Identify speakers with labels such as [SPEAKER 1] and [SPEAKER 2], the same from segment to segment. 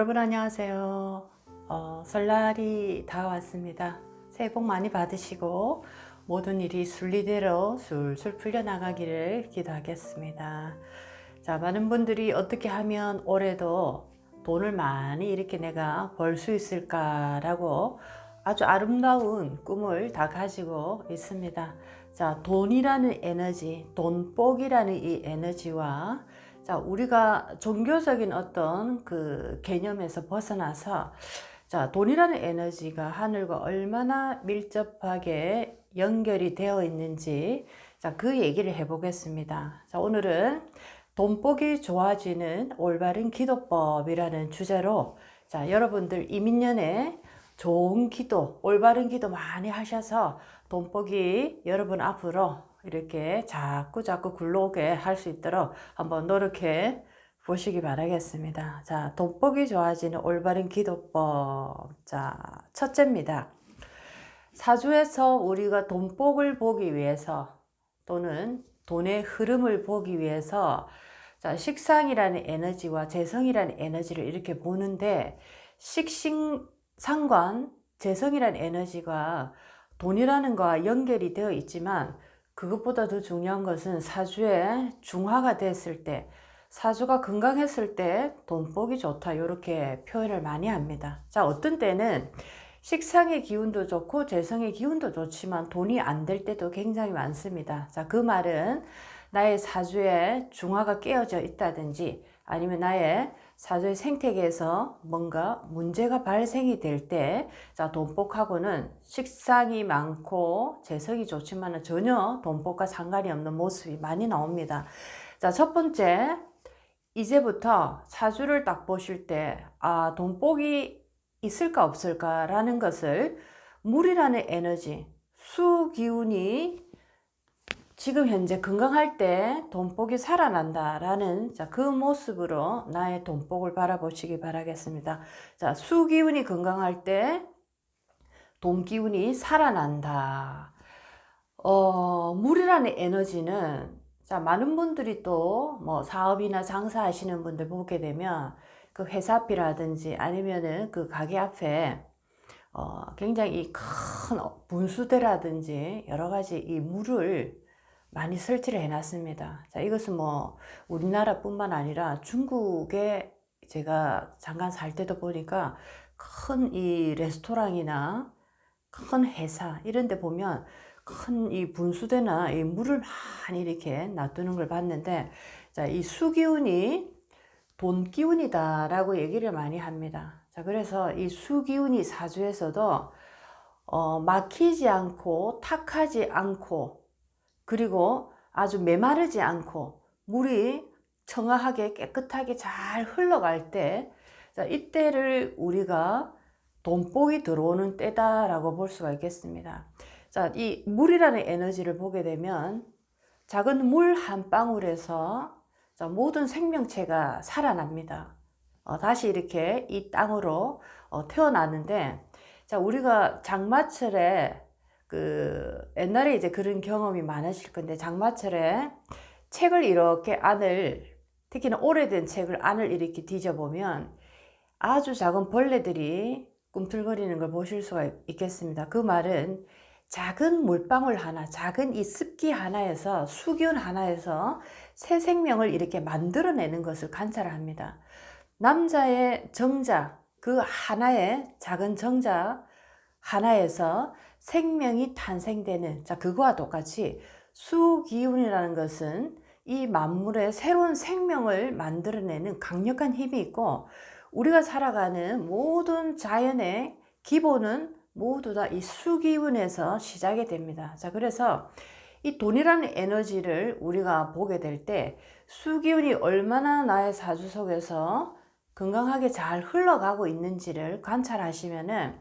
[SPEAKER 1] 여러분 안녕하세요. 설날이 다가왔습니다. 새해 복 많이 받으시고 모든 일이 순리대로 술술 풀려나가기를 기도하겠습니다. 자, 많은 분들이 어떻게 하면 올해도 돈을 많이 이렇게 내가 벌 수 있을까라고 아주 아름다운 꿈을 다 가지고 있습니다. 자, 돈이라는 에너지, 돈복이라는 이 에너지와 자, 우리가 종교적인 어떤 그 개념에서 벗어나서 자, 돈이라는 에너지가 하늘과 얼마나 밀접하게 연결이 되어 있는지 자, 그 얘기를 해보겠습니다. 자, 오늘은 돈복이 좋아지는 올바른 기도법이라는 주제로 자, 여러분들 이민년에 좋은 기도, 올바른 기도 많이 하셔서 돈복이 여러분 앞으로 이렇게 자꾸 굴러오게 할 수 있도록 한번 노력해 보시기 바라겠습니다. 자, 돈복이 좋아지는 올바른 기도법. 자, 첫째입니다. 사주에서 우리가 돈복을 보기 위해서 또는 돈의 흐름을 보기 위해서 자, 식상이라는 에너지와 재성이라는 에너지를 이렇게 보는데 식신상관 재성이라는 에너지가 돈이라는 거와 연결이 되어 있지만 그것보다 더 중요한 것은 사주에 중화가 됐을 때 사주가 건강했을 때 돈복이 좋다 이렇게 표현을 많이 합니다. 자, 어떤 때는 식상의 기운도 좋고 재성의 기운도 좋지만 돈이 안 될 때도 굉장히 많습니다. 자, 그 말은 나의 사주에 중화가 깨어져 있다든지 아니면 나의 사주의 생태계에서 뭔가 문제가 발생이 될 때, 자, 돈복하고는 식상이 많고 재성이 좋지만 전혀 돈복과 상관이 없는 모습이 많이 나옵니다. 자, 첫 번째, 이제부터 사주를 딱 보실 때, 아, 돈복이 있을까 없을까라는 것을 물이라는 에너지, 수 기운이 지금 현재 건강할 때 돈복이 살아난다라는 자, 그 모습으로 나의 돈복을 바라보시기 바라겠습니다. 자, 수 기운이 건강할 때 돈 기운이 살아난다. 물이라는 에너지는 자, 많은 분들이 또 뭐 사업이나 장사하시는 분들 보게 되면 그 회사 앞이라든지 아니면은 그 가게 앞에 굉장히 큰 분수대라든지 여러 가지 이 물을 많이 설치를 해놨습니다. 자, 이것은 뭐 우리나라뿐만 아니라 중국에 제가 잠깐 살 때도 보니까 큰 이 레스토랑이나 큰 회사 이런 데 보면 큰 이 분수대나 이 물을 많이 이렇게 놔두는 걸 봤는데 자, 이 수기운이 돈 기운이다 라고 얘기를 많이 합니다. 자, 그래서 이 수기운이 사주에서도 막히지 않고 탁하지 않고 그리고 아주 메마르지 않고 물이 청아하게 깨끗하게 잘 흘러갈 때 자, 이때를 우리가 돈복이 들어오는 때다라고 볼 수가 있겠습니다. 자, 이 물이라는 에너지를 보게 되면 작은 물 한 방울에서 자, 모든 생명체가 살아납니다. 다시 이렇게 이 땅으로 태어나는데 자, 우리가 장마철에 그 옛날에 이제 그런 경험이 많으실 건데 장마철에 책을 이렇게 안을 특히나 오래된 책을 안을 이렇게 뒤져보면 아주 작은 벌레들이 꿈틀거리는 걸 보실 수가 있겠습니다. 그 말은 작은 물방울 하나, 작은 이 습기 하나에서 수기운 하나에서 새 생명을 이렇게 만들어내는 것을 관찰합니다. 남자의 정자, 그 하나의 작은 정자 하나에서 생명이 탄생되는 자, 그거와 똑같이 수기운이라는 것은 이 만물에 새로운 생명을 만들어내는 강력한 힘이 있고 우리가 살아가는 모든 자연의 기본은 모두 다 이 수기운에서 시작이 됩니다. 자, 그래서 이 돈이라는 에너지를 우리가 보게 될 때 수기운이 얼마나 나의 사주 속에서 건강하게 잘 흘러가고 있는지를 관찰하시면은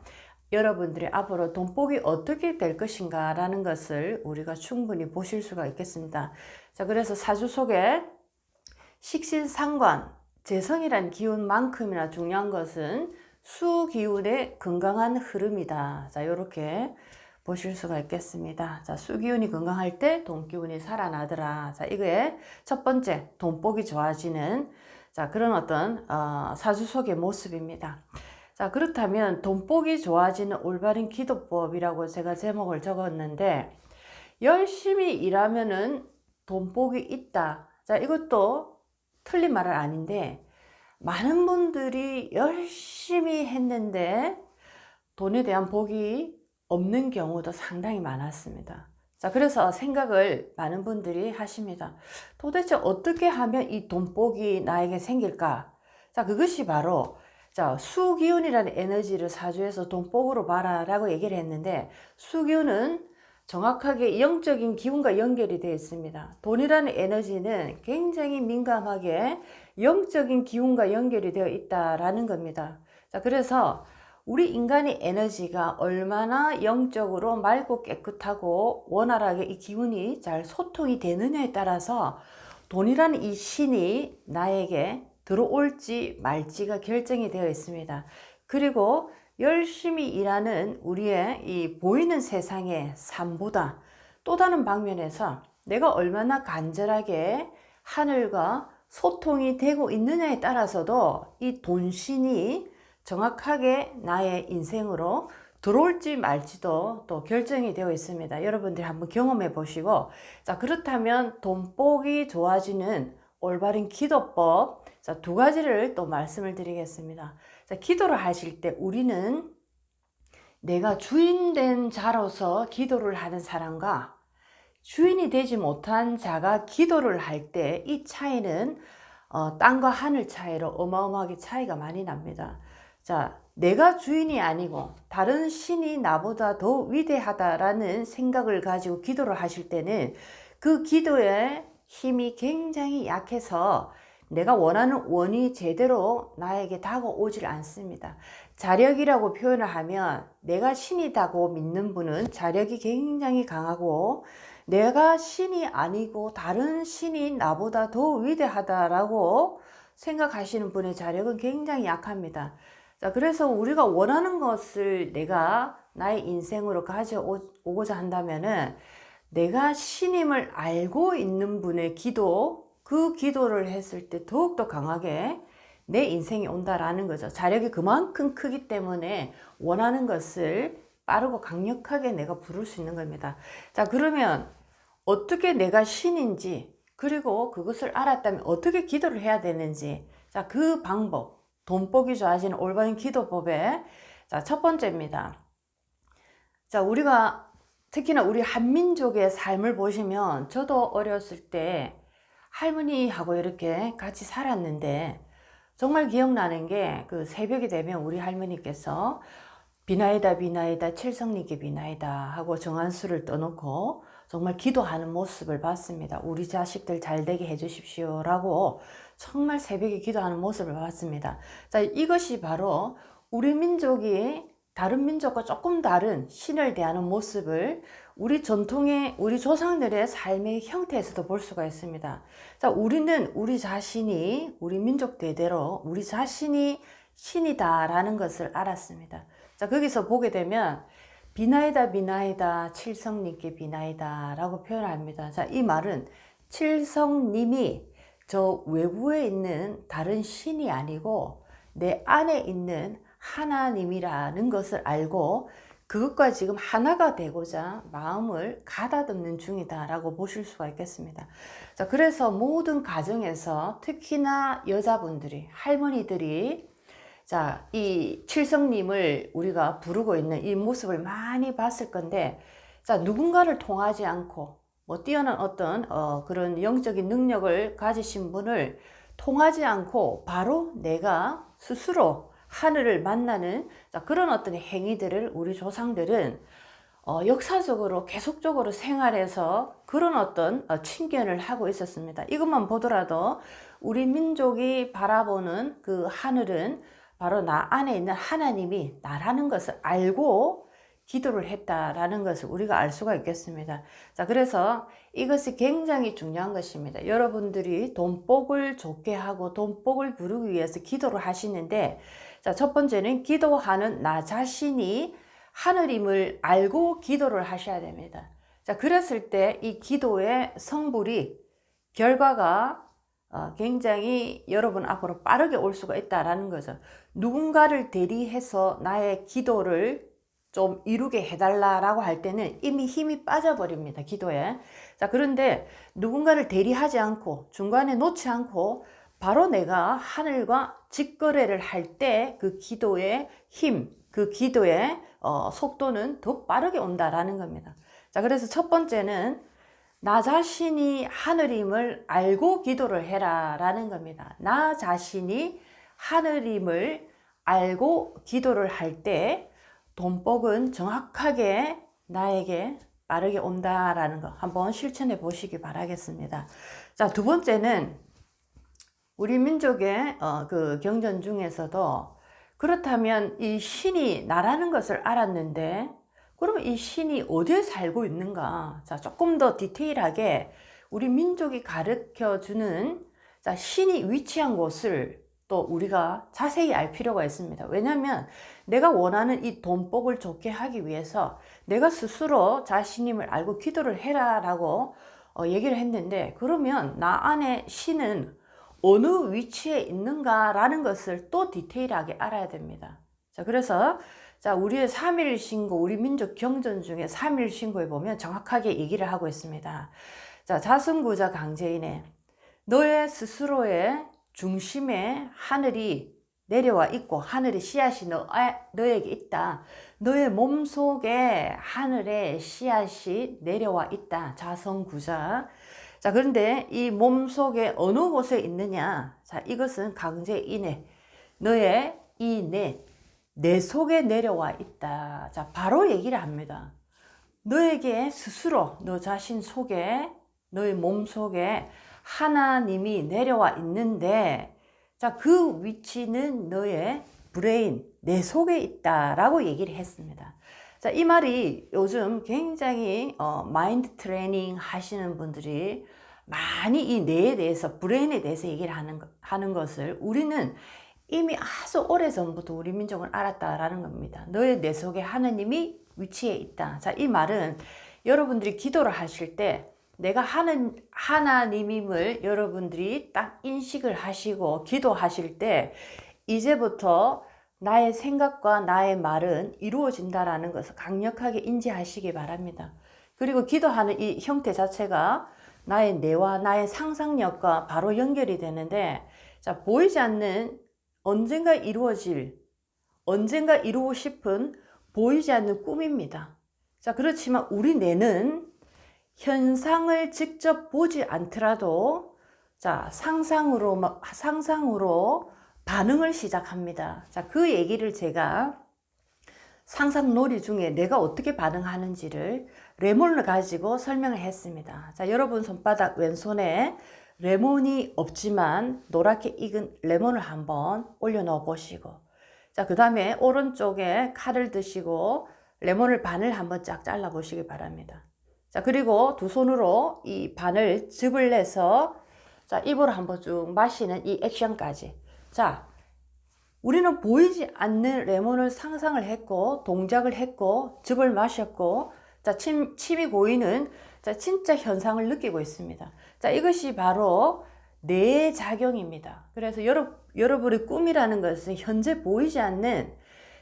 [SPEAKER 1] 여러분들이 앞으로 돈복이 어떻게 될 것인가 라는 것을 우리가 충분히 보실 수가 있겠습니다. 자, 그래서 사주 속에 식신상관, 재성이란 기운만큼이나 중요한 것은 수기운의 건강한 흐름이다. 자, 이렇게 보실 수가 있겠습니다. 자, 수기운이 건강할 때 돈기운이 살아나더라. 자, 이거의 첫 번째 돈복이 좋아지는 자, 그런 어떤 사주 속의 모습입니다. 자, 그렇다면 돈복이 좋아지는 올바른 기도법이라고 제가 제목을 적었는데, 열심히 일하면은 돈복이 있다. 자, 이것도 틀린 말은 아닌데, 많은 분들이 열심히 했는데 돈에 대한 복이 없는 경우도 상당히 많았습니다. 자, 그래서 생각을 많은 분들이 하십니다. 도대체 어떻게 하면 이 돈복이 나에게 생길까? 자, 그것이 바로 자, 수기운이라는 에너지를 사주에서 돈복으로 봐라 라고 얘기를 했는데, 수기운은 정확하게 영적인 기운과 연결이 되어 있습니다. 돈이라는 에너지는 굉장히 민감하게 영적인 기운과 연결이 되어 있다라는 겁니다. 자, 그래서 우리 인간의 에너지가 얼마나 영적으로 맑고 깨끗하고 원활하게 이 기운이 잘 소통이 되느냐에 따라서 돈이라는 이 신이 나에게 들어올지 말지가 결정이 되어 있습니다. 그리고 열심히 일하는 우리의 이 보이는 세상의 삶보다 또 다른 방면에서 내가 얼마나 간절하게 하늘과 소통이 되고 있느냐에 따라서도 이 돈신이 정확하게 나의 인생으로 들어올지 말지도 또 결정이 되어 있습니다. 여러분들이 한번 경험해 보시고, 자, 그렇다면 돈복이 좋아지는 올바른 기도법, 자, 두 가지를 또 말씀을 드리겠습니다. 자, 기도를 하실 때 우리는 내가 주인된 자로서 기도를 하는 사람과 주인이 되지 못한 자가 기도를 할 때 이 차이는 땅과 하늘 차이로 어마어마하게 차이가 많이 납니다. 자, 내가 주인이 아니고 다른 신이 나보다 더 위대하다라는 생각을 가지고 기도를 하실 때는 그 기도의 힘이 굉장히 약해서 내가 원하는 원이 제대로 나에게 다가오질 않습니다. 자력이라고 표현을 하면 내가 신이다고 믿는 분은 자력이 굉장히 강하고, 내가 신이 아니고 다른 신이 나보다 더 위대하다라고 생각하시는 분의 자력은 굉장히 약합니다. 자, 그래서 우리가 원하는 것을 내가 나의 인생으로 가져오고자 한다면은 내가 신임을 알고 있는 분의 기도, 그 기도를 했을 때 더욱더 강하게 내 인생이 온다라는 거죠. 자력이 그만큼 크기 때문에 원하는 것을 빠르고 강력하게 내가 부를 수 있는 겁니다. 자, 그러면 어떻게 내가 신인지, 그리고 그것을 알았다면 어떻게 기도를 해야 되는지, 자, 그 방법, 돈복이 좋아지는 올바른 기도법에, 자, 첫 번째입니다. 자, 우리가 특히나 우리 한민족의 삶을 보시면, 저도 어렸을 때 할머니하고 이렇게 같이 살았는데 정말 기억나는 게, 그 새벽이 되면 우리 할머니께서 비나이다 비나이다 칠성님께 비나이다 하고 정한수를 떠놓고 정말 기도하는 모습을 봤습니다. 우리 자식들 잘 되게 해주십시오 라고 정말 새벽에 기도하는 모습을 봤습니다. 자, 이것이 바로 우리 민족이 다른 민족과 조금 다른 신을 대하는 모습을 우리 전통의 우리 조상들의 삶의 형태에서도 볼 수가 있습니다. 자, 우리는 우리 자신이, 우리 민족 대대로 우리 자신이 신이다라는 것을 알았습니다. 자, 거기서 보게 되면 비나이다 비나이다 칠성님께 비나이다 라고 표현합니다. 자, 이 말은 칠성님이 저 외부에 있는 다른 신이 아니고 내 안에 있는 하나님이라는 것을 알고 그것과 지금 하나가 되고자 마음을 가다듬는 중이다 라고 보실 수가 있겠습니다. 자, 그래서 모든 가정에서 특히나 여자분들이, 할머니들이 자, 이 칠성님을 우리가 부르고 있는 이 모습을 많이 봤을 건데, 자, 누군가를 통하지 않고 뭐 뛰어난 어떤 그런 영적인 능력을 가지신 분을 통하지 않고 바로 내가 스스로 하늘을 만나는, 자, 그런 어떤 행위들을 우리 조상들은 역사적으로 계속적으로 생활해서 그런 어떤 친견을 하고 있었습니다. 이것만 보더라도 우리 민족이 바라보는 그 하늘은 바로 나 안에 있는 하나님이 나라는 것을 알고 기도를 했다라는 것을 우리가 알 수가 있겠습니다. 자, 그래서 이것이 굉장히 중요한 것입니다. 여러분들이 돈복을 좋게 하고 돈복을 부르기 위해서 기도를 하시는데, 자, 첫 번째는 기도하는 나 자신이 하늘임을 알고 기도를 하셔야 됩니다. 자, 그랬을 때 이 기도의 성불이, 결과가 굉장히 여러분 앞으로 빠르게 올 수가 있다라는 거죠. 누군가를 대리해서 나의 기도를 좀 이루게 해달라라고 할 때는 이미 힘이 빠져버립니다. 기도에. 자, 그런데 누군가를 대리하지 않고 중간에 놓지 않고 바로 내가 하늘과 직거래를 할 때 그 기도의 힘, 그 기도의 속도는 더 빠르게 온다라는 겁니다. 자, 그래서 첫 번째는 나 자신이 하늘임을 알고 기도를 해라 라는 겁니다. 나 자신이 하늘임을 알고 기도를 할 때 돈복은 정확하게 나에게 빠르게 온다라는 거 한번 실천해 보시기 바라겠습니다. 자, 두 번째는 우리 민족의 그 경전 중에서도 그렇다면 이 신이 나라는 것을 알았는데 그러면 이 신이 어디에 살고 있는가? 자, 조금 더 디테일하게 우리 민족이 가르쳐 주는 자, 신이 위치한 곳을 또 우리가 자세히 알 필요가 있습니다. 왜냐하면 내가 원하는 이 돈복을 좋게 하기 위해서 내가 스스로 자신임을 알고 기도를 해라라고 얘기를 했는데 그러면 나 안에 신은 어느 위치에 있는가라는 것을 또 디테일하게 알아야 됩니다. 자, 그래서 자, 우리의 3.1 신고, 우리 민족 경전 중에 3.1 신고에 보면 정확하게 얘기를 하고 있습니다. 자, 자성구자 강제인에 너의 스스로의 중심에 하늘이 내려와 있고 하늘의 씨앗이 너에게 있다. 너의 몸속에 하늘의 씨앗이 내려와 있다. 자성구자. 자, 그런데 이 몸속에 어느 곳에 있느냐? 자, 이것은 강제인에 너의 이 내 속에 내려와 있다. 자, 바로 얘기를 합니다. 너에게 스스로 너 자신 속에 너의 몸 속에 하나님이 내려와 있는데 자, 그 위치는 너의 브레인, 내 속에 있다라고 얘기를 했습니다. 자, 이 말이 요즘 굉장히 마인드 트레이닝 하시는 분들이 많이 이 뇌에 대해서 브레인에 대해서 얘기를 하는 것을 우리는 이미 아주 오래전부터 우리 민족은 알았다라는 겁니다. 너의 뇌 속에 하나님이 위치해 있다. 자, 이 말은 여러분들이 기도를 하실 때 내가 하나님임을 여러분들이 딱 인식을 하시고 기도하실 때 이제부터 나의 생각과 나의 말은 이루어진다라는 것을 강력하게 인지하시기 바랍니다. 그리고 기도하는 이 형태 자체가 나의 뇌와 나의 상상력과 바로 연결이 되는데 자, 보이지 않는 언젠가 이루고 싶은 보이지 않는 꿈입니다. 자, 그렇지만 우리 뇌는 현상을 직접 보지 않더라도 자, 상상으로 반응을 시작합니다. 자, 그 얘기를 제가 상상놀이 중에 내가 어떻게 반응하는지를 레몬을 가지고 설명을 했습니다. 자, 여러분 손바닥 왼손에 레몬이 없지만 노랗게 익은 레몬을 한번 올려놓아 보시고 자, 그 다음에 오른쪽에 칼을 드시고 레몬을 반을 한번 쫙 잘라 보시기 바랍니다. 자, 그리고 두 손으로 이 반을 즙을 내서 자, 입으로 한번 쭉 마시는 이 액션까지. 자, 우리는 보이지 않는 레몬을 상상을 했고 동작을 했고 즙을 마셨고 자, 침이 고이는 자, 진짜 현상을 느끼고 있습니다. 자, 이것이 바로 뇌의 작용입니다. 그래서 여러분의 꿈이라는 것은 현재 보이지 않는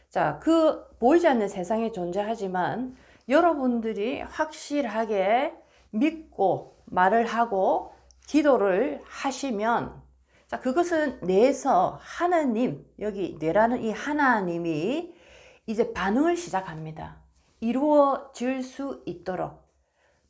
[SPEAKER 1] 자, 그 보이지 않는 세상에 존재하지만 여러분들이 확실하게 믿고 말을 하고 기도를 하시면 자, 그것은 뇌에서 하나님, 여기 뇌라는 이 하나님이 이제 반응을 시작합니다. 이루어질 수 있도록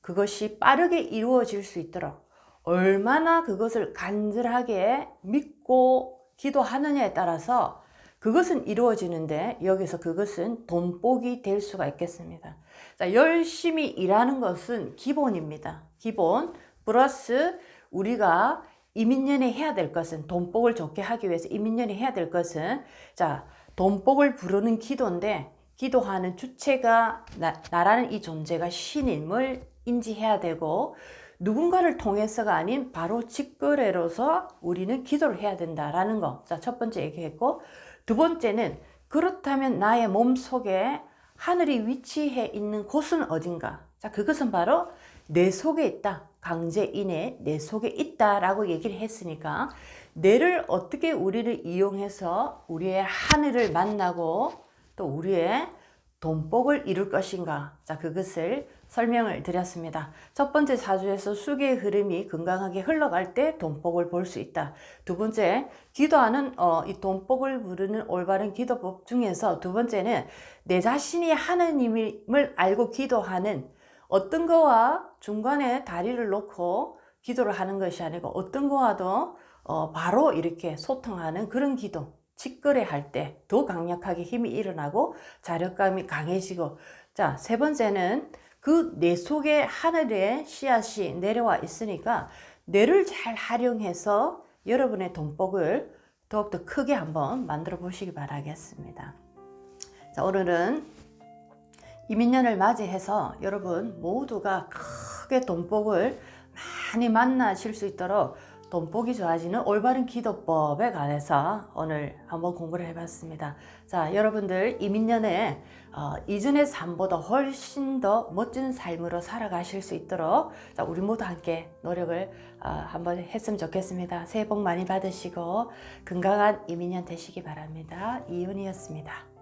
[SPEAKER 1] 그것이 빠르게 이루어질 수 있도록 얼마나 그것을 간절하게 믿고 기도하느냐에 따라서 그것은 이루어지는데 여기서 그것은 돈복이 될 수가 있겠습니다. 자, 열심히 일하는 것은 기본입니다. 기본 플러스 우리가 이민년에 해야 될 것은 돈복을 좋게 하기 위해서 이민년에 해야 될 것은 자, 돈복을 부르는 기도인데 기도하는 주체가 나라는 이 존재가 신임을 인지해야 되고 누군가를 통해서가 아닌 바로 직거래로서 우리는 기도를 해야 된다라는 거. 자, 첫 번째 얘기했고 두 번째는 그렇다면 나의 몸 속에 하늘이 위치해 있는 곳은 어딘가? 자, 그것은 바로 내 속에 있다. 강제인의 내 속에 있다라고 얘기를 했으니까 뇌를 어떻게 우리를 이용해서 우리의 하늘을 만나고 또 우리의 돈복을 이룰 것인가. 자, 그것을 설명을 드렸습니다. 첫 번째 사주에서 수기의 흐름이 건강하게 흘러갈 때 돈복을 볼 수 있다. 두 번째, 기도하는 이 돈복을 부르는 올바른 기도법 중에서 두 번째는 내 자신이 하느님을 알고 기도하는 어떤 거와 중간에 다리를 놓고 기도를 하는 것이 아니고 어떤 거와도 바로 이렇게 소통하는 그런 기도. 직거래할 때 더 강력하게 힘이 일어나고 자력감이 강해지고, 자, 세 번째는 그 뇌 속에 하늘의 씨앗이 내려와 있으니까 뇌를 잘 활용해서 여러분의 돈복을 더욱더 크게 한번 만들어 보시기 바라겠습니다. 자, 오늘은 이민년을 맞이해서 여러분 모두가 크게 돈복을 많이 만나실 수 있도록 돈복이 좋아지는 올바른 기도법에 관해서 오늘 한번 공부를 해봤습니다. 자, 여러분들 이민년에 이전의 삶보다 훨씬 더 멋진 삶으로 살아가실 수 있도록 자, 우리 모두 함께 노력을 한번 했으면 좋겠습니다. 새해 복 많이 받으시고 건강한 이민년 되시기 바랍니다. 이윤이었습니다.